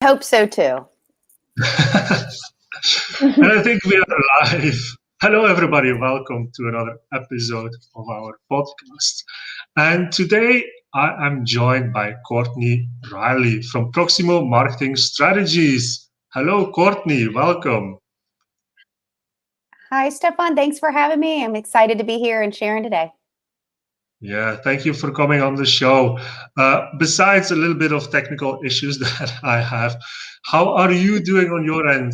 Hope so too. And I think we are live. Hello, everybody. Welcome to another episode of our podcast. And today I am joined by Courtney Riley from Proximo Marketing Strategies. Hello, Courtney. Welcome. Hi, Stefan. Thanks for having me. I'm excited to be here and sharing today. Yeah, thank you for coming on the show. Besides a little bit of technical issues that I have, how are you doing on your end?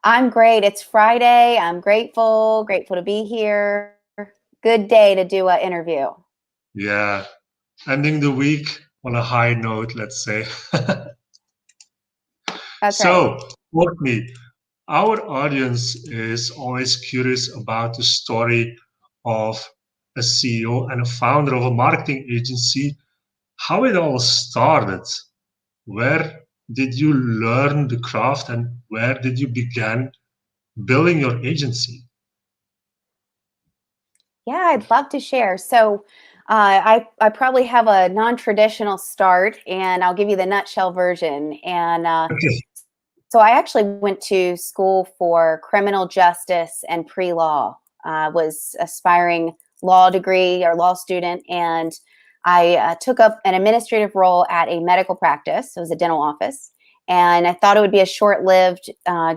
I'm great. It's Friday. I'm grateful to be here. Good day to do an interview. Yeah, ending the week on a high note, let's say. That's right. So, Courtney, our audience is always curious about the story of a CEO and a founder of a marketing agency, how it all started. Where did you learn the craft and where did you begin building your agency? Yeah, I'd love to share. So, I probably have a non-traditional start, and I'll give you the nutshell version. Okay. So I actually went to school for criminal justice and pre-law. I was aspiring law degree or law student, and I took up an administrative role at a medical practice. It was a dental office, and I thought it would be a short-lived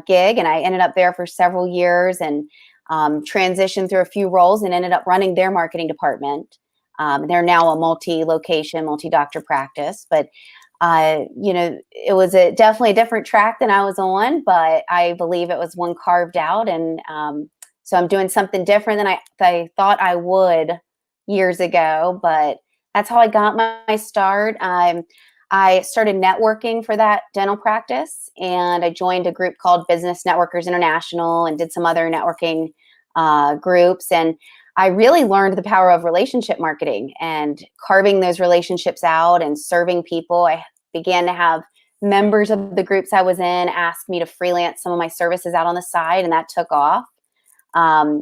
gig, and I ended up there for several years and transitioned through a few roles and ended up running their marketing department. They're now a multi-location, multi-doctor practice, but it was definitely a different track than I was on, but I believe it was one carved out. And so I'm doing something different than I thought I would years ago, but that's how I got my start. I started networking for that dental practice, and I joined a group called Business Networkers International and did some other networking groups. And I really learned the power of relationship marketing and carving those relationships out and serving people. I began to have members of the groups I was in ask me to freelance some of my services out on the side, and that took off. I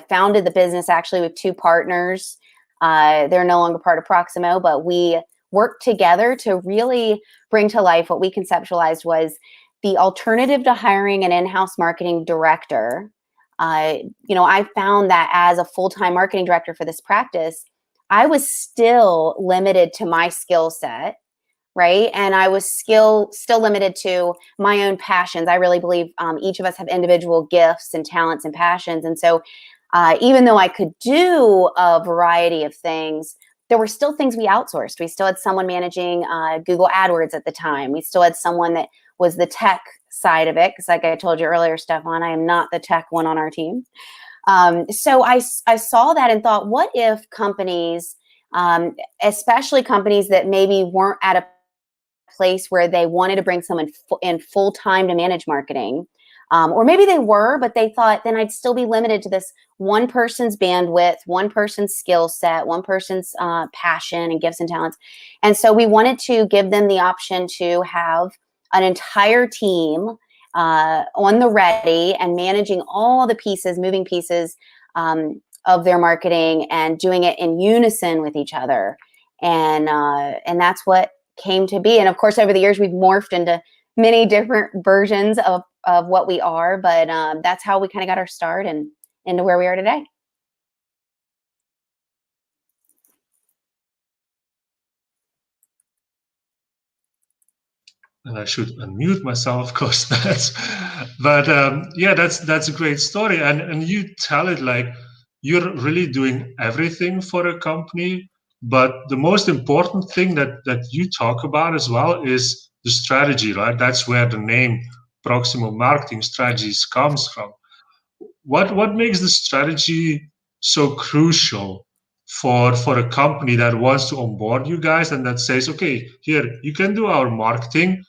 founded the business actually with two partners. They're no longer part of Proximo, but we worked together to really bring to life what we conceptualized was the alternative to hiring an in-house marketing director. I found that as a full-time marketing director for this practice, I was still limited to my skill set, right? And I was still limited to my own passions. I really believe each of us have individual gifts and talents and passions. And so even though I could do a variety of things, there were still things we outsourced. We still had someone managing Google AdWords at the time. We still had someone that was the tech side of it, because like I told you earlier, Stefan, I am not the tech one on our team. So I saw that and thought, what if companies, especially companies that maybe weren't at a place where they wanted to bring someone in full time to manage marketing, or maybe they were, but they thought then I'd still be limited to this one person's bandwidth, one person's skill set, one person's passion and gifts and talents. And so we wanted to give them the option to have an entire team on the ready and managing all the pieces, moving pieces of their marketing and doing it in unison with each other. And that's what came to be. And of course, over the years, we've morphed into many different versions of what we are, but that's how we kind of got our start and into where we are today. And I should unmute myself, of course. That's a great story, and you tell it like you're really doing everything for a company, but the most important thing that you talk about as well is the strategy, right? That's where the name Proximo Marketing Strategies comes from. What makes the strategy so crucial for a company that wants to onboard you guys and that says, okay, here you can do our marketing,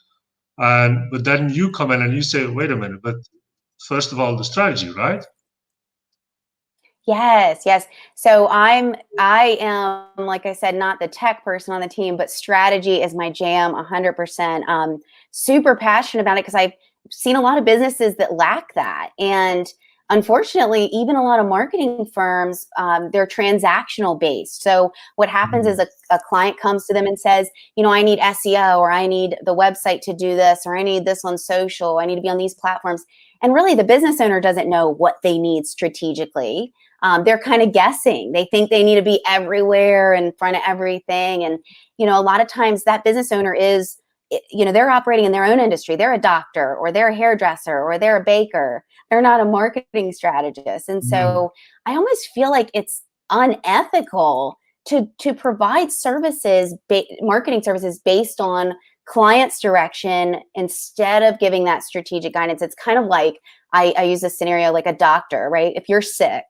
and but then you come in and you say, wait a minute, but first of all, the strategy, right? Yes. So I am, like I said, not the tech person on the team, but strategy is my jam 100%. Super passionate about it because I've seen a lot of businesses that lack that. And unfortunately, even a lot of marketing firms, they're transactional based. So what happens is a client comes to them and says, I need SEO, or I need the website to do this, or I need this on social, I need to be on these platforms. And really the business owner doesn't know what they need strategically. They're kind of guessing. They think they need to be everywhere, in front of everything. And, a lot of times that business owner is, they're operating in their own industry. They're a doctor, or they're a hairdresser, or they're a baker. They're not a marketing strategist. And so I almost feel like it's unethical to provide services, marketing services based on client's direction instead of giving that strategic guidance. It's kind of like, I use a scenario like a doctor, right? If you're sick,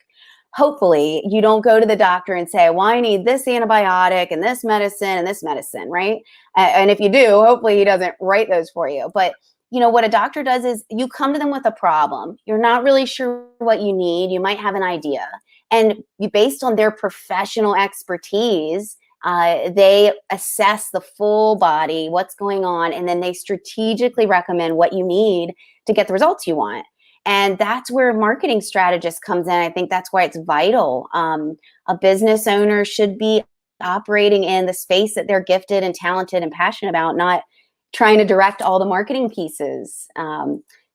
hopefully you don't go to the doctor and say, well, I need this antibiotic and this medicine, right? And if you do, hopefully he doesn't write those for you. But what a doctor does is you come to them with a problem. You're not really sure what you need. You might have an idea. And based on their professional expertise, they assess the full body, what's going on, and then they strategically recommend what you need to get the results you want. And that's where marketing strategist comes in. I think that's why it's vital. A business owner should be operating in the space that they're gifted and talented and passionate about, not trying to direct all the marketing pieces.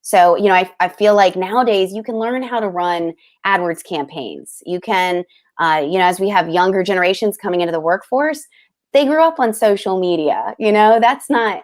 So, I feel like nowadays you can learn how to run AdWords campaigns. You can, as we have younger generations coming into the workforce, they grew up on social media. That's not,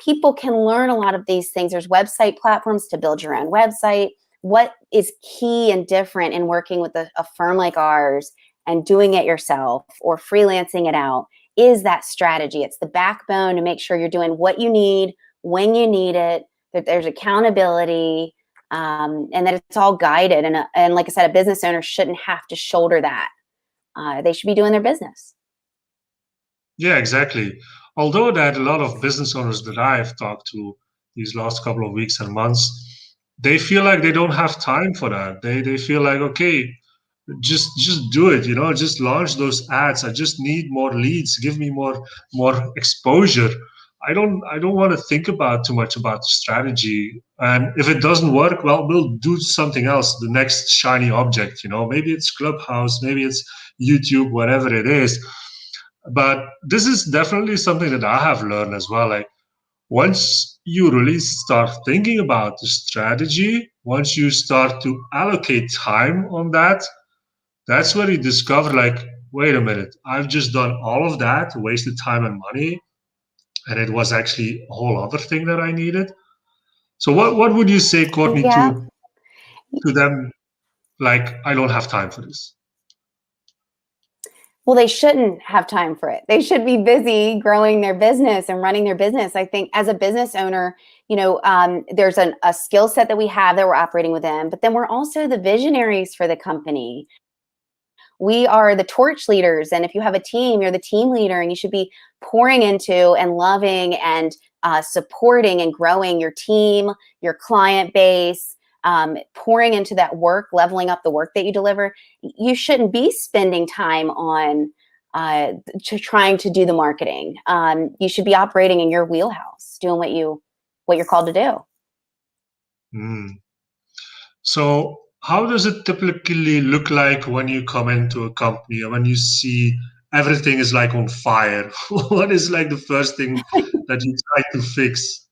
people can learn a lot of these things. There's website platforms to build your own website. What is key and different in working with a firm like ours and doing it yourself or freelancing it out is that strategy. It's the backbone to make sure you're doing what you need, when you need it, that there's accountability, and that it's all guided. And like I said, a business owner shouldn't have to shoulder that. They should be doing their business. Yeah, exactly. Although that a lot of business owners that I have talked to these last couple of weeks and months, they feel like they don't have time for that. They feel like, okay, just do it, just launch those ads. I just need more leads, give me more exposure. I don't want to think about too much about the strategy. And if it doesn't work, well, we'll do something else, the next shiny object, maybe it's Clubhouse, maybe it's YouTube, whatever it is. But this is definitely something that I have learned as well. Like, once you really start thinking about the strategy, once you start to allocate time on that, that's where you discover, like, wait a minute, I've just done all of that, wasted time and money, and it was actually a whole other thing that I needed. So what would you say, Courtney, Yeah. to them, like, I don't have time for this? Well, they shouldn't have time for it. They should be busy growing their business and running their business. I think as a business owner, there's a skill set that we have that we're operating within, but then we're also the visionaries for the company. We are the torch leaders. And if you have a team, you're the team leader, and you should be pouring into and loving and supporting and growing your team, your client base, pouring into that work, leveling up the work that you deliver. You shouldn't be spending time on trying to do the marketing. You should be operating in your wheelhouse, doing what you're called to do. So how does it typically look like when you come into a company and when you see everything is like on fire? What is like the first thing that you try to fix?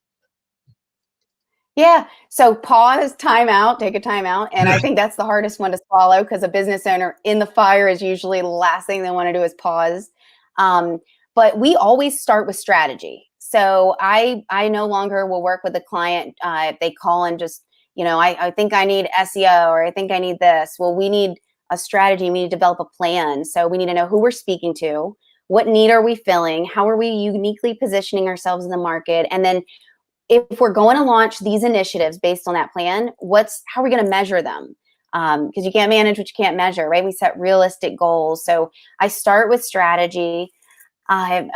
Yeah. So pause, time out, take a time out. And I think that's the hardest one to swallow, because a business owner in the fire is usually the last thing they want to do is pause. But we always start with strategy. So I no longer will work with a client if they call and just, I think I need SEO, or I think I need this. Well, we need a strategy. We need to develop a plan. So we need to know who we're speaking to, what need are we filling, how are we uniquely positioning ourselves in the market, and then if we're going to launch these initiatives based on that plan, how are we going to measure them? Because you can't manage what you can't measure, right? We set realistic goals. So I start with strategy.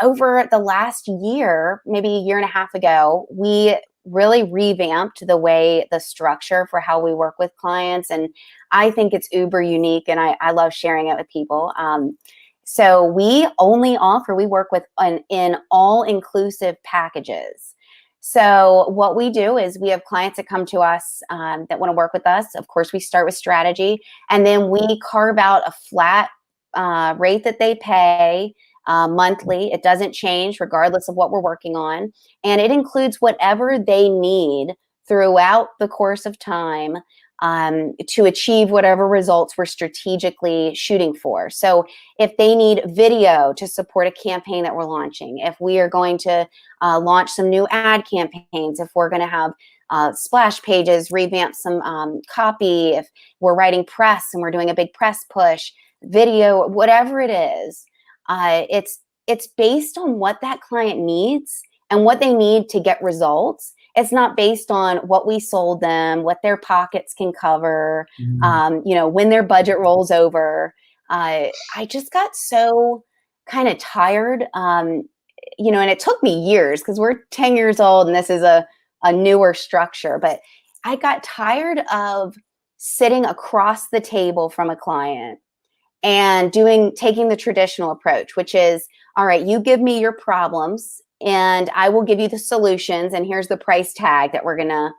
Over the last year, maybe a year and a half ago, we really revamped the structure for how we work with clients. And I think it's uber unique, and I love sharing it with people. So we work with in all-inclusive packages. So what we do is we have clients that come to us that want to work with us. Of course, we start with strategy, and then we carve out a flat rate that they pay monthly. It doesn't change regardless of what we're working on. And it includes whatever they need throughout the course of time to achieve whatever results we're strategically shooting for. So if they need video to support a campaign that we're launching, if we are going to launch some new ad campaigns, if we're going to have splash pages, revamp some copy, if we're writing press and we're doing a big press push, video, whatever it is, it's based on what that client needs and what they need to get results. It's not based on what we sold them, what their pockets can cover, when their budget rolls over. I just got so kind of tired, and it took me years because we're 10 years old and this is a newer structure, but I got tired of sitting across the table from a client and taking the traditional approach, which is, all right, you give me your problems and I will give you the solutions, and here's the price tag that we're gonna,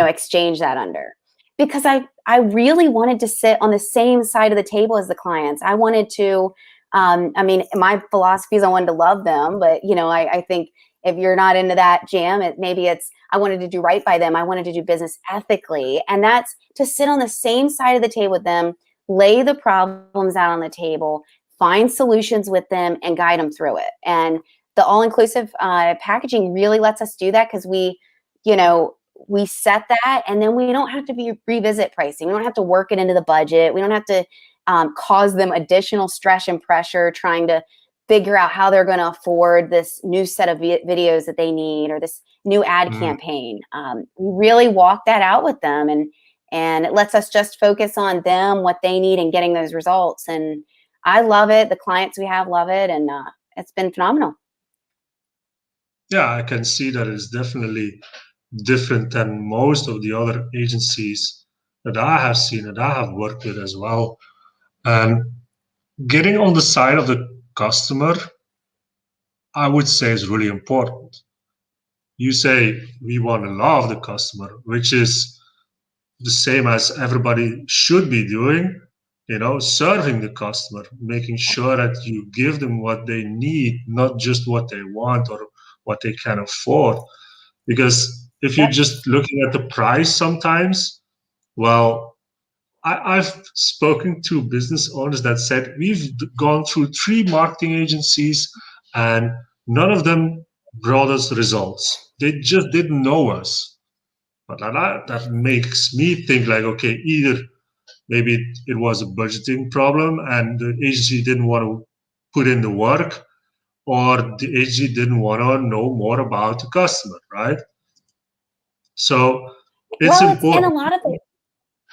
exchange that under. Because I really wanted to sit on the same side of the table as the clients. I wanted to, my philosophy is I wanted to love them, but I think if you're not into that jam, I wanted to do right by them. I wanted to do business ethically, and that's to sit on the same side of the table with them, lay the problems out on the table, find solutions with them, and guide them through it. And the all-inclusive packaging really lets us do that because we set that, and then we don't have to revisit pricing. We don't have to work it into the budget. We don't have to cause them additional stress and pressure trying to figure out how they're going to afford this new set of videos that they need or this new ad campaign. We really walk that out with them, and it lets us just focus on them, what they need, and getting those results. And I love it. The clients we have love it, and it's been phenomenal. Yeah, I can see that it's definitely different than most of the other agencies that I have seen, that I have worked with as well. And getting on the side of the customer, I would say, is really important. You say we want to love the customer, which is the same as everybody should be doing, serving the customer, making sure that you give them what they need, not just what they want or what they can afford. Because if you're just looking at the price sometimes, well, I've spoken to business owners that said we've gone through 3 marketing agencies and none of them brought us results. They just didn't know us. But that makes me think like, okay, either maybe it was a budgeting problem and the agency didn't want to put in the work, or the agency didn't want to know more about the customer, right? So it's And a important. lot of it,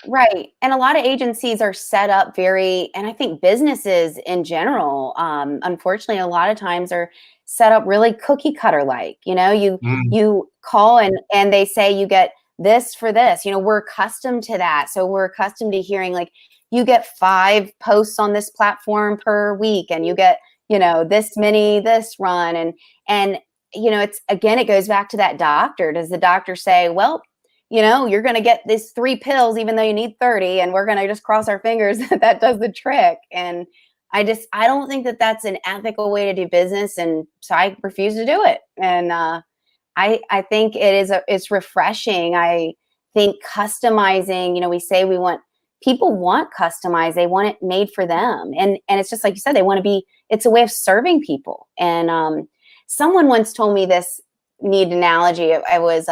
right. And a lot of agencies are set up and I think businesses in general, unfortunately, a lot of times are set up really cookie cutter like, you call and they say you get this for this, we're accustomed to that. So we're accustomed to hearing like, you get 5 posts on this platform per week and you get, this many, this run. And, it goes back to that doctor. Does the doctor say, well, you're going to get these 3 pills, even though you need 30, and we're going to just cross our fingers that does the trick. And I don't think that that's an ethical way to do business. And so I refuse to do it. And I think it's refreshing. I think customizing, we say people want customized. They want it made for them. And it's just like you said, it's a way of serving people. And someone once told me this neat analogy. I was,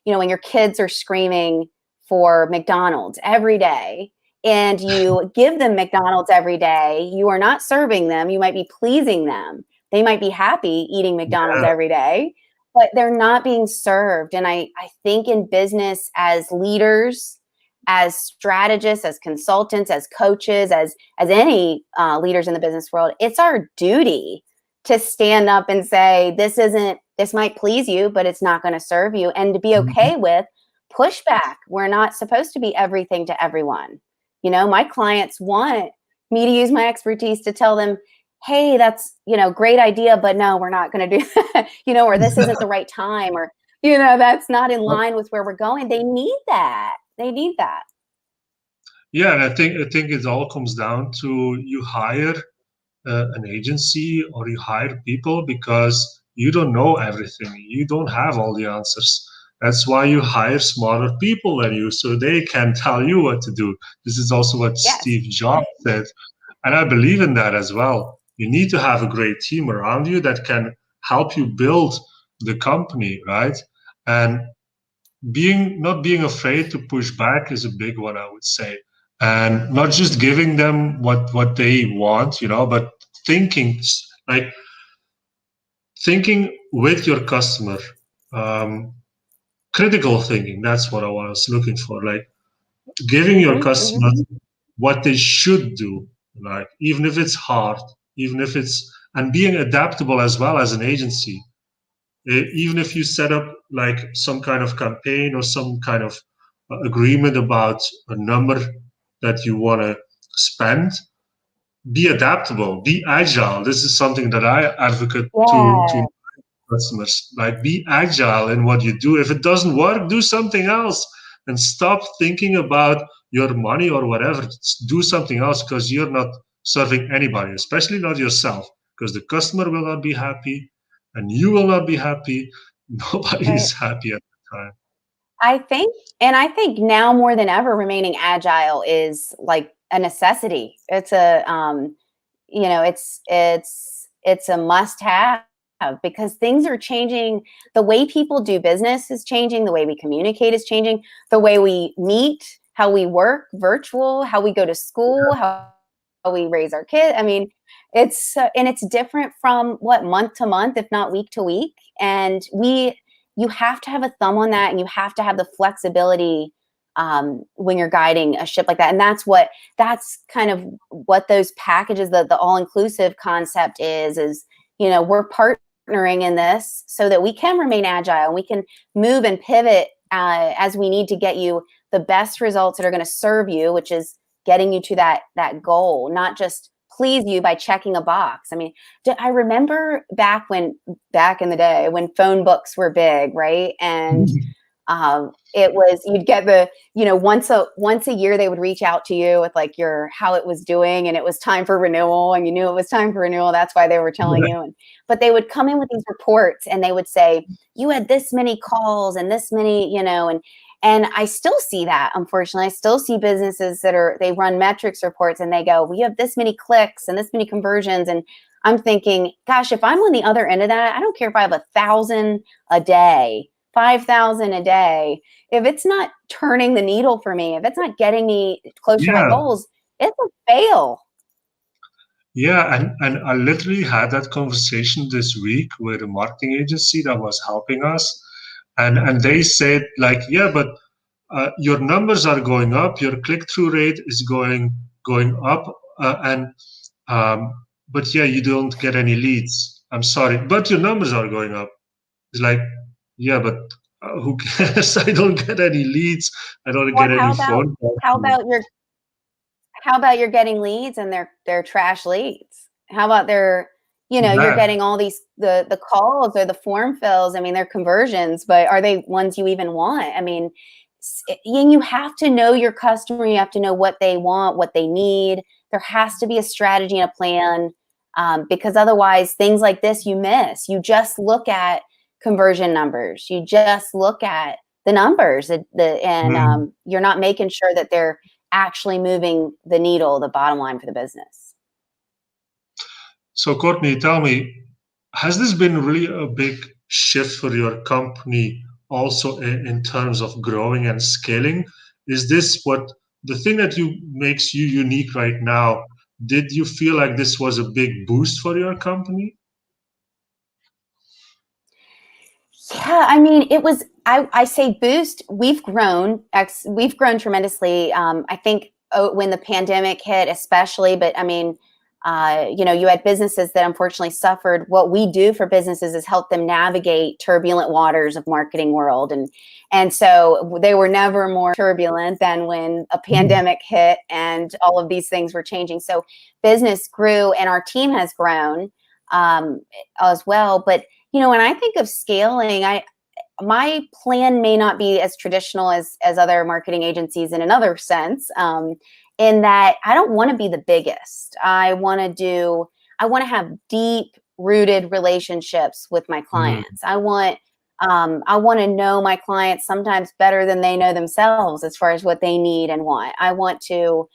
when your kids are screaming for McDonald's every day and you give them McDonald's every day, you are not serving them. You might be pleasing them. They might be happy eating McDonald's every day, but they're not being served. And I think in business, as leaders, as strategists, as consultants, as coaches, as any leaders in the business world, it's our duty to stand up and say, this might please you, but it's not going to serve you. And to be okay with pushback. We're not supposed to be everything to everyone. My clients want me to use my expertise to tell them, hey, that's, great idea, but no, we're not going to do that, or this isn't the right time, or, that's not in line with where we're going. They need that. They need that. Yeah, and I think it all comes down to you hire an agency or you hire people because you don't know everything. You don't have all the answers. That's why you hire smarter people than you so they can tell you what to do. This is also what Yes. Steve Jobs said. And I believe in that as well. You need to have a great team around you that can help you build the company, right? And not being afraid to push back is a big one, I would say. And not just giving them what they want, but thinking like thinking with your customer. um, Critical thinking, that's what I was looking for, like giving your Hmm. Hmm. customers what they should do, like even if it's hard, even if it's and being adaptable as well as an agency. Even if you set up like some kind of campaign or some kind of agreement about a number that you want to spend, be adaptable, be agile. This is something that I advocate to Yeah. customers. Like, be agile in what you do. If it doesn't work, do something else and stop thinking about your money or whatever. Just do something else, because you're not serving anybody, especially not yourself, because the customer will not be happy and you will not be happy. Nobody Right. is happy at the time. I think now more than ever, remaining agile is like a necessity. It's it's a must have, because things are changing. The way people do business is changing. The way we communicate is changing. The way we meet, how we work, virtual, how we go to school, how we raise our kids. I mean, and it's different from what, month to month, if not week to week. And you have to have a thumb on that, and you have to have the flexibility when you're guiding a ship like that. And that's kind of what those packages, the all-inclusive concept is, we're partnering in this so that we can remain agile and we can move and pivot as we need to get you the best results that are going to serve you, which is getting you to that goal, not just please you by checking a box. I mean, I remember back in the day when phone books were big, right? And it was, you'd get once a year they would reach out to you with like how it was doing, and it was time for renewal, and you knew it was time for renewal. That's why they were telling you. But they would come in with these reports and they would say, you had this many calls and this many, and I still see that, unfortunately. I still see businesses they run metrics reports and they go, we have this many clicks and this many conversions. And I'm thinking, gosh, if I'm on the other end of that, I don't care if I have 1,000 a day, 5,000 a day. If it's not turning the needle for me, if it's not getting me closer to my Yeah. goals, it's a fail. Yeah, and I literally had that conversation this week with a marketing agency that was helping us, and they said like, yeah, but your numbers are going up, your click-through rate is going up, and but yeah, you don't get any leads. I'm sorry, but your numbers are going up. It's like, yeah, but who cares? I don't get any leads. I don't Well, get any phone calls. how about your you're getting leads and they're trash leads? How about you're Yeah, getting all these the calls or the form fills. I mean, they're conversions, but are they ones you even want? I mean, and you have to know your customer. You have to know what they want, what they need. There has to be a strategy and a plan, because otherwise, things like this you miss. You just look at conversion numbers. You just look at the numbers, and mm. you're not making sure that they're actually moving the needle, the bottom line for the business. So Courtney, tell me, has this been really a big shift for your company also in terms of growing and scaling? Is this what the thing that you makes you unique right now? Did you feel like this was a big boost for your company? Yeah, I mean, it was. I say boost. We've grown tremendously. I think when the pandemic hit, especially. But I mean, you had businesses that unfortunately suffered. What we do for businesses is help them navigate turbulent waters of marketing world, and so they were never more turbulent than when a pandemic hit and all of these things were changing. So business grew, and our team has grown as well. But when I think of scaling, my plan may not be as traditional as other marketing agencies in another sense, in that I don't want to be the biggest. I want to have deep rooted relationships with my clients. I want to know my clients sometimes better than they know themselves as far as what they need and want. I want to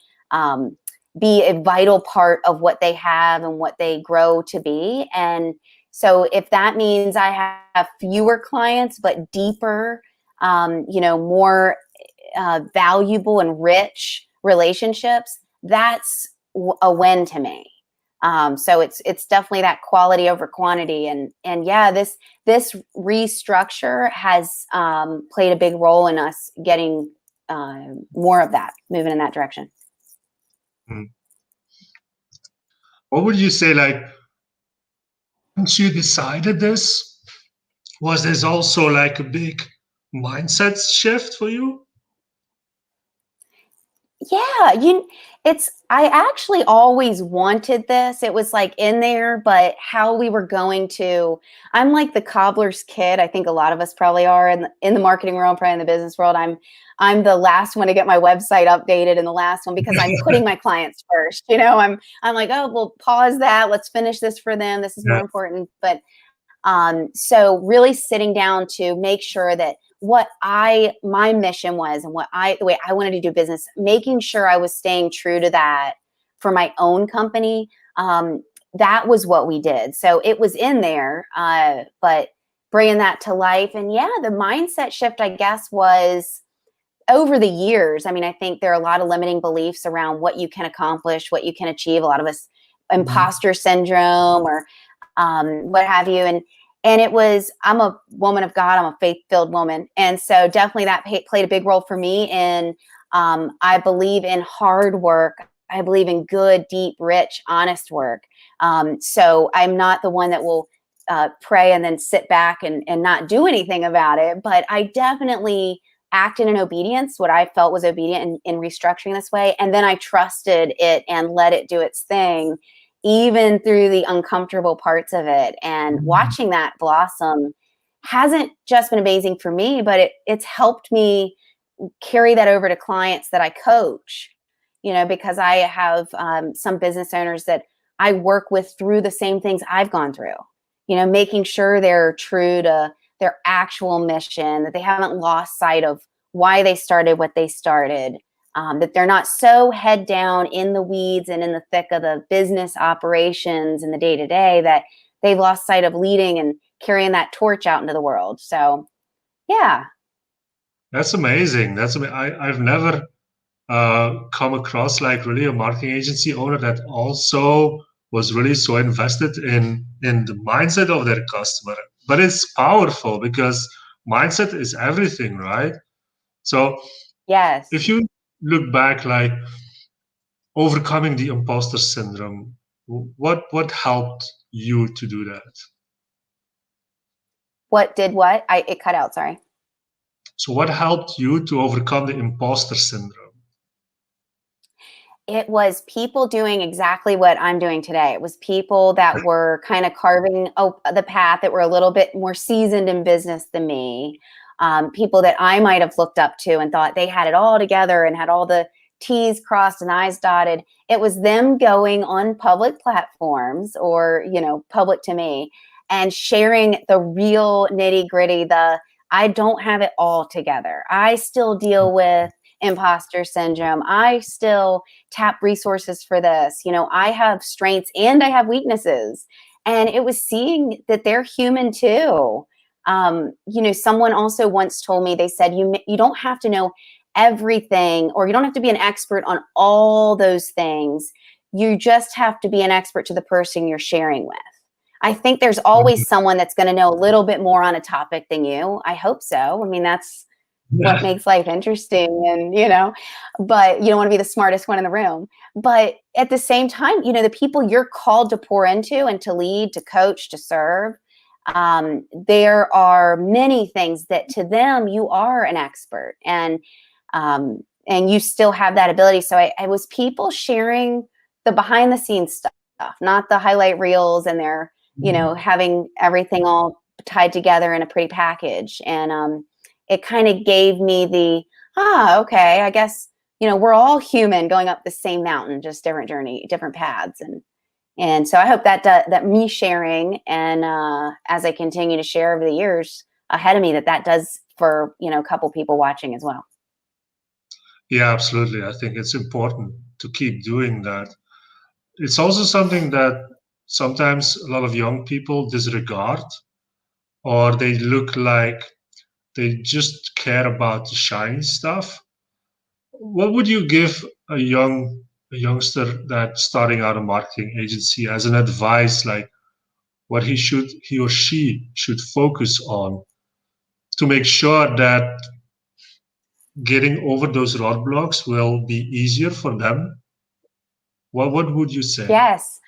be a vital part of what they have and what they grow to be. And so if that means I have fewer clients, but deeper, more valuable and rich relationships, that's a win to me. So it's definitely that quality over quantity, and yeah, this restructure has played a big role in us getting more of that, moving in that direction. What would you say, like, once you decided this, was this also like a big mindset shift for you? Yeah, I actually always wanted this. It was like in there, but how we were going to, I'm like the cobbler's kid. I think a lot of us probably are in the marketing world, probably in the business world. I'm the last one to get my website updated and the last one because I'm putting my clients first. I'm like, oh, well, pause that. Let's finish this for them. This is more important. But so really sitting down to make sure that my mission was and the way I wanted to do business, making sure I was staying true to that for my own company. That was what we did. So it was in there, but bringing that to life. And yeah, the mindset shift, I guess, was over the years. I mean, I think there are a lot of limiting beliefs around what you can accomplish, what you can achieve. A lot of us imposter syndrome or what have you. And it was, I'm a woman of God, I'm a faith-filled woman. And so definitely that played a big role for me. And I believe in hard work. I believe in good, deep, rich, honest work. So I'm not the one that will pray and then sit back and not do anything about it. But I definitely acted in obedience, what I felt was obedient in restructuring this way. And then I trusted it and let it do its thing, even through the uncomfortable parts of it. And watching that blossom hasn't just been amazing for me, but it's helped me carry that over to clients that I coach, because I have some business owners that I work with through the same things I've gone through, making sure they're true to their actual mission, that they haven't lost sight of why they started what they started. That they're not so head down in the weeds and in the thick of the business operations and the day-to-day that they've lost sight of leading and carrying that torch out into the world. So, yeah. That's amazing. I've never come across like really a marketing agency owner that also was really so invested in the mindset of their customer. But it's powerful because mindset is everything, right? So Yes. if you look back, like overcoming the imposter syndrome, what helped you to do that? What did what? It cut out, sorry. So what helped you to overcome the imposter syndrome? It was people doing exactly what I'm doing today. It was people that were kind of carving the path, that were a little bit more seasoned in business than me. People that I might have looked up to and thought they had it all together and had all the T's crossed and I's dotted. It was them going on public platforms or, public to me and sharing the real nitty gritty, I don't have it all together. I still deal with imposter syndrome. I still tap resources for this. I have strengths and I have weaknesses. And it was seeing that they're human too. Someone also once told me, they said, you don't have to know everything, or you don't have to be an expert on all those things. You just have to be an expert to the person you're sharing with. I think there's always someone that's going to know a little bit more on a topic than you. I hope so. I mean, that's what makes life interesting, and but you don't want to be the smartest one in the room. But at the same time, the people you're called to pour into and to lead, to coach, to serve, there are many things that to them you are an expert, and you still have that ability. So I was people sharing the behind the scenes stuff, not the highlight reels and their having everything all tied together in a pretty package. And it kind of gave me okay, I guess, we're all human going up the same mountain, just different journey, different paths. And so I hope that me sharing, and as I continue to share over the years ahead of me, that does for, a couple people watching as well. Yeah, absolutely. I think it's important to keep doing that. It's also something that sometimes a lot of young people disregard, or they look like they just care about the shiny stuff. What would you give a youngster that's starting out a marketing agency as an advice, like what he or she should focus on to make sure that getting over those roadblocks will be easier for them? What would you say? Yes.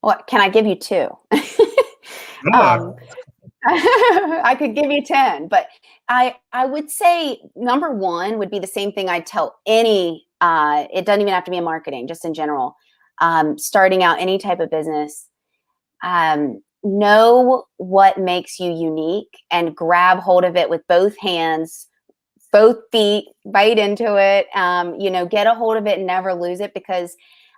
What can I give you two? Yeah. um, I could give you 10, but I would say number one would be the same thing I'd tell any, it doesn't even have to be in marketing, just in general, starting out any type of business. Know what makes you unique and grab hold of it with both hands, both feet, bite into it, get a hold of it and never lose it, because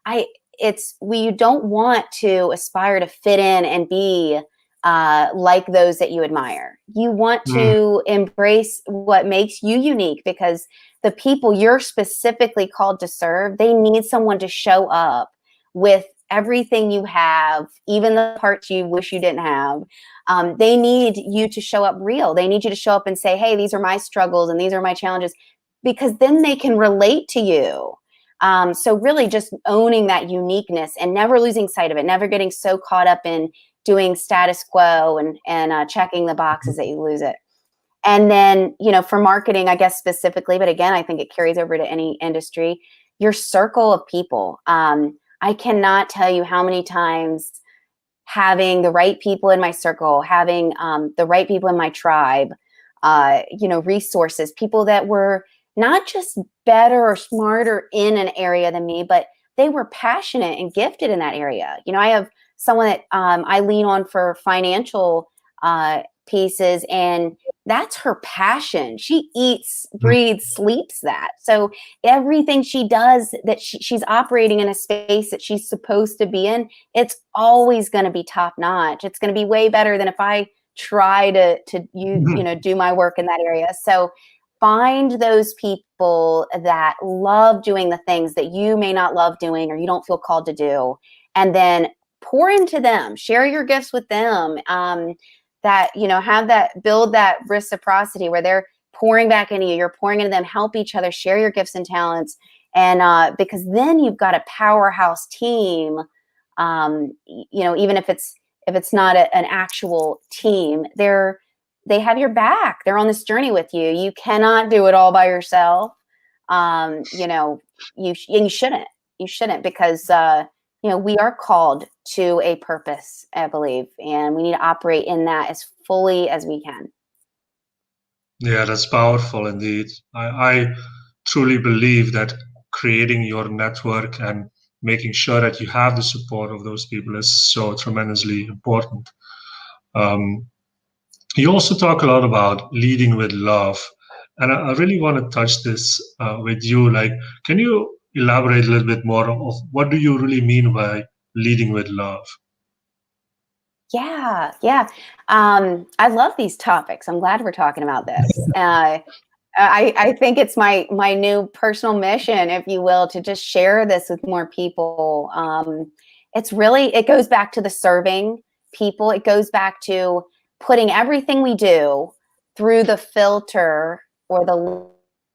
you don't want to aspire to fit in and be like those that you admire. You want Mm. to embrace what makes you unique, because the people you're specifically called to serve, they need someone to show up with everything you have, even the parts you wish you didn't have. They need you to show up real. They need you to show up and say, hey, these are my struggles and these are my challenges, because then they can relate to you. So really just owning that uniqueness and never losing sight of it, never getting so caught up in doing status quo and checking the boxes that you lose it. And then, for marketing, I guess specifically, but again, I think it carries over to any industry, your circle of people. I cannot tell you how many times having the right people in my circle, having the right people in my tribe, resources, people that were not just better or smarter in an area than me, but they were passionate and gifted in that area. I have someone that I lean on for financial pieces, and that's her passion. She eats, breathes, sleeps that. So everything she does, that she's operating in a space that she's supposed to be in, it's always going to be top notch. It's going to be way better than if I try to do my work in that area. So find those people that love doing the things that you may not love doing or you don't feel called to do, and then pour into them, share your gifts with them. Build that reciprocity where they're pouring back into you, you're pouring into them, help each other, share your gifts and talents. And because then you've got a powerhouse team. Even if it's not an actual team, they have your back. They're on this journey with you. You cannot do it all by yourself. You shouldn't. You shouldn't, because we are called to a purpose, I believe, and we need to operate in that as fully as we can. Yeah, that's powerful indeed. I truly believe that creating your network and making sure that you have the support of those people is so tremendously important. You also talk a lot about leading with love, and I really want to touch this with you. Like, can you elaborate a little bit more of what do you really mean by leading with love? Yeah. I love these topics. I'm glad we're talking about this. I think it's my new personal mission, if you will, to just share this with more people. It goes back to the serving people. It goes back to putting everything we do through the filter or the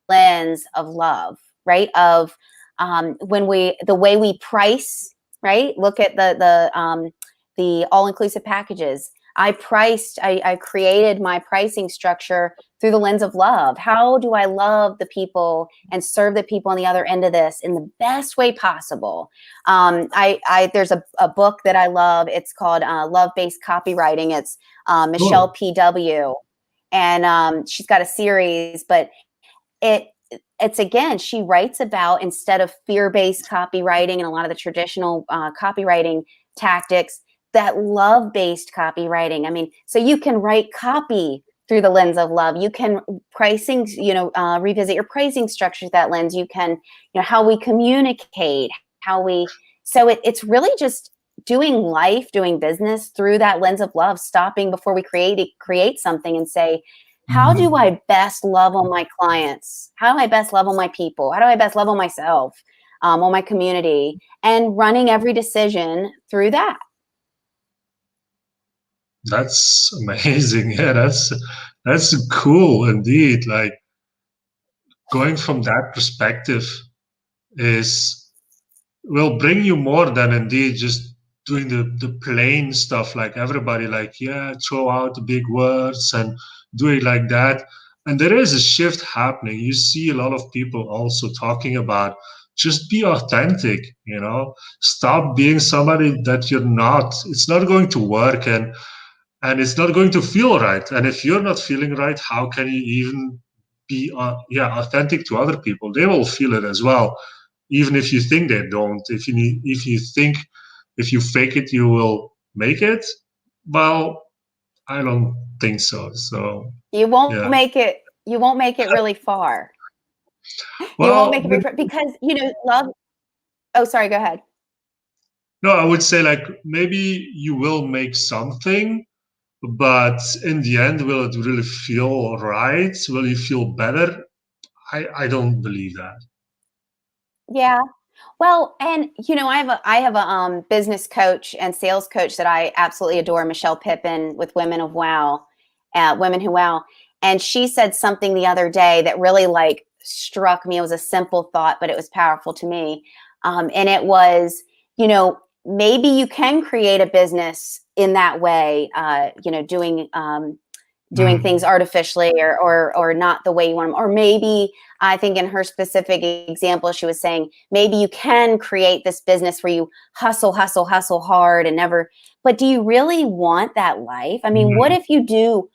lens of love, right? Of the way we price, right? Look at the all-inclusive packages. I created my pricing structure through the lens of love. How do I love the people and serve the people on the other end of this in the best way possible? There's a book that I love. It's called Love-Based Copywriting. It's Michelle P.W. And she's got a series, but it's again, she writes about, instead of fear-based copywriting and a lot of the traditional copywriting tactics, that love-based copywriting. I mean, so you can write copy through the lens of love. You can pricing, revisit your pricing structure through that lens. You can, how we communicate, so it's really just doing life, doing business through that lens of love, stopping before we create something and say, how do I best love on my clients? How do I best love on my people? How do I best love on myself, on my community, and running every decision through that. That's amazing. Yeah, that's cool indeed. Like going from that perspective will bring you more than indeed just doing the plain stuff like everybody like, yeah, throw out the big words and do it like that. And there is a shift happening. You see a lot of people also talking about just be authentic, stop being somebody that you're not. It's not going to work, and it's not going to feel right. And if you're not feeling right, how can you even be authentic to other people? They will feel it as well, even if you think they don't. If you think if you fake it, you will make it. Well, I don't think so. So You won't yeah. make it. You won't make it really far. You won't make Well, it very far because love. Oh, sorry. Go ahead. no, I would say like maybe you will make something, but in the end, will it really feel right? Will you feel better? I don't believe that. Yeah. Well, and I have a business coach and sales coach that I absolutely adore, Michelle Pippin with Women of Wow, Women Who Wow, and she said something the other day that really like struck me. It was a simple thought, but it was powerful to me, and it was, maybe you can create a business in that way, doing things artificially or not the way you want them. Or maybe I think in her specific example, she was saying, maybe you can create this business where you hustle, hustle, hustle hard and never, but do you really want that life? I mean, what if you do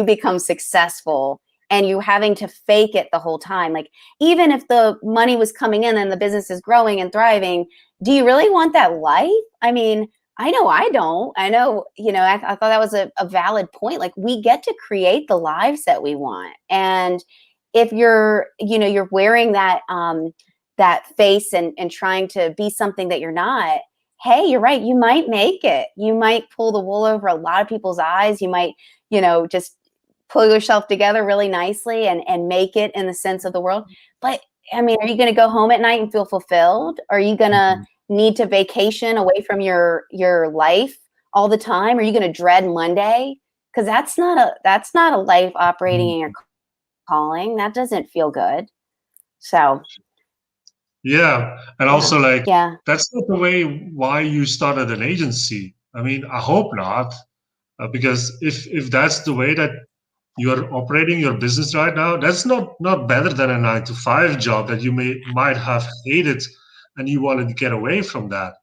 become successful and you're having to fake it the whole time? Like, even if the money was coming in and the business is growing and thriving, do you really want that life? I mean, I know I don't. I know, I thought that was a valid point. Like, we get to create the lives that we want. And if you're wearing that face and trying to be something that you're not, hey, you're right. You might make it. You might pull the wool over a lot of people's eyes. You might, just pull yourself together really nicely and make it in the sense of the world. But I mean, are you going to go home at night and feel fulfilled? Are you going to need to vacation away from your life all the time? Are you going to dread Monday? Because that's not a life operating in your calling. That doesn't feel good. So Yeah, and also like yeah. that's not the way why you started an agency. I mean, I hope not, because if that's the way that you're operating your business right now, that's not better than a 9-to-5 job that you might have hated and you wanted to get away from that.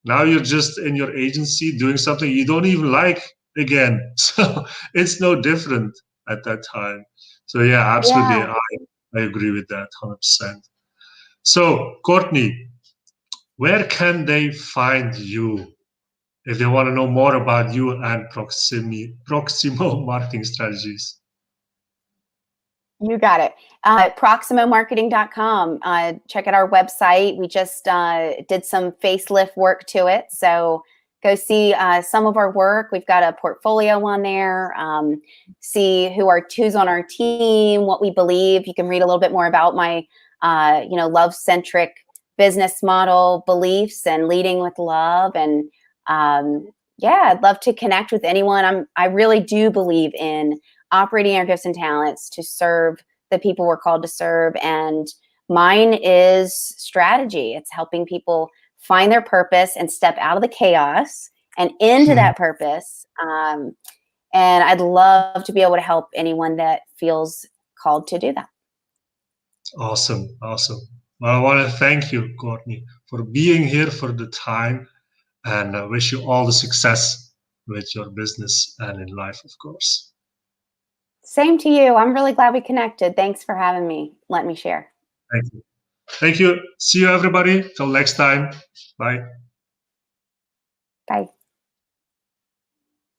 Now you're just in your agency doing something you don't even like again. So it's no different at that time. So yeah, absolutely, Yeah. I agree with that 100%. So Courtney, where can they find you if they want to know more about you and Proximo marketing strategies? You got it. Proximomarketing.com. Check out our website. We just did some facelift work to it. So go see some of our work. We've got a portfolio on there. See who's on our team, what we believe. You can read a little bit more about my, love-centric business model beliefs and leading with love. And I'd love to connect with anyone. I really do believe in operating our gifts and talents to serve the people we're called to serve. And mine is strategy. It's helping people find their purpose and step out of the chaos and into that purpose. And I'd love to be able to help anyone that feels called to do that. Awesome. Well, I want to thank you, Courtney, for being here for the time, and I wish you all the success with your business and in life, of course. Same to you. I'm really glad we connected. Thanks for having me. Let me share. Thank you. Thank you. See you, everybody. Till next time. Bye. Bye.